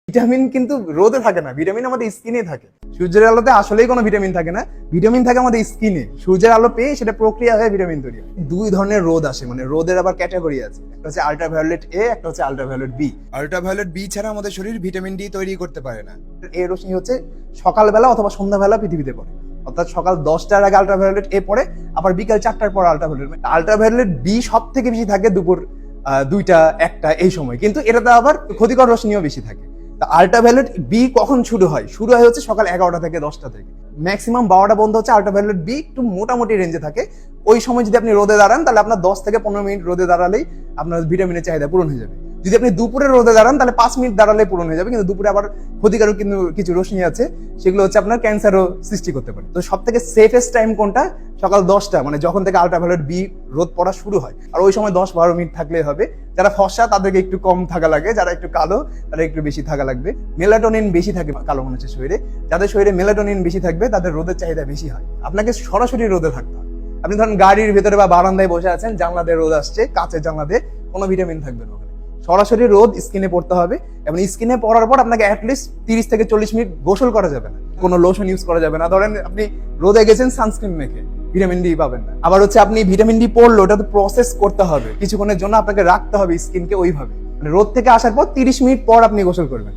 Vitamin কিন্তু রোদে থাকে না, ভিটামিন আমাদের স্কিনে থাকে। সূর্যের আলোতে আসলেই কোনো ভিটামিন থাকে না, ভিটামিন থাকে আমাদের স্কিনে। সূর্যের আলো পেয়ে সেটা প্রক্রিয়া হয়ে ভিটামিন তৈরি হয়। দুই ধরনের রোদ আসে, মানে রোদের আবার ক্যাটাগরি আছে, একটা হচ্ছে আল্ট্রাভায়োলেট এ, একটা হচ্ছে আল্ট্রাভায়োলেট বি। আল্ট্রাভায়োলেট বি ছাড়া আমাদের শরীর ভিটামিন ডি তৈরি করতে পারে না। এই রশ্মি হচ্ছে সকালবেলা অথবা সন্ধ্যাবেলা পৃথিবীতে পড়ে, অর্থাৎ সকাল 10টার আগে আল্ট্রাভায়োলেট এ পড়ে, আবার বিকাল 4টার পর আল্ট্রাভায়োলেট বি সব থেকে বেশি থাকে দুপুর 2টা 1টা এই সময়, কিন্তু এটাতে আবার ক্ষতিকর রশ্মিও বেশি থাকে। আল্ট্রাভায়োলেট বি কখন শুরু হয় হচ্ছে সকাল 11টা থেকে 10টা থেকে। ম্যাক্সিমাম 12টা বন্ধ হচ্ছে আল্ট্রাভায়োলেট বি একটু মোটামুটি রেঞ্জে থাকে। ওই সময় যদি আপনি রোদে দাঁড়ান তাহলে আপনার 10 থেকে 15 মিনিট রোদে দাঁড়ালেই আপনার ভিটামিনের চাহিদা পূরণ হয়ে যাবে। যদি আপনি দুপুরে রোদে দাঁড়ান তাহলে 5 মিনিট দাঁড়ালে পূরণ হয়ে যাবে, কিন্তু দুপুরে আবার ক্ষতিকারক কিন্তু কিছু রশ্মি আছে, সেগুলো হচ্ছে আপনার ক্যান্সারও সৃষ্টি করতে পারে। তো সব থেকে সেফেস্ট টাইম কোনটা? সকাল 10টা, মানে যখন থেকে আল্ট্রাভায়োলেট বি রোদ পড়া শুরু হয়। আর ওই সময় 10-12 মিনিট থাকলে হবে। যারা ফর্সা তাদেরকে একটু কম থাকা লাগে, যারা একটু কালো তারা একটু বেশি থাকা লাগবে। মেলাটোনিন বেশি থাকে কালো মানুষের শরীরে, যাদের শরীরে মেলাটোনিন বেশি থাকবে তাদের রোদের চাহিদা বেশি হয়। আপনাকে সরাসরি রোদে থাকতে হবে। আপনি ধরেন গাড়ির ভেতরে বা বারান্দায় বসে আছেন, জানলা দিয়ে রোদ আসছে, কাঁচের জানলা দিয়ে, কোনো ভিটামিন থাকবে না ওখানে। সরাসরি রোদ স্কিনে পড়তে হবে, এবং স্কিনে পড়ার পর আপনাকে অ্যাটলিস্ট 30 থেকে 40 মিনিট গোসল করা যাবে না, কোনো লোশন ইউজ করা যাবে না। ধরেন আপনি রোদে গেছেন, সানস্ক্রিন মেখে ভিটামিন ডি পাবেন না। আবার হচ্ছে আপনি ভিটামিন ডি পড়লো, ওটা তো প্রসেস করতে হবে, কিছুক্ষণের জন্য আপনাকে রাখতে হবে স্কিনকে ওইভাবে। মানে রোদ থেকে আসার পর 30 মিনিট পর আপনি গোসল করবেন।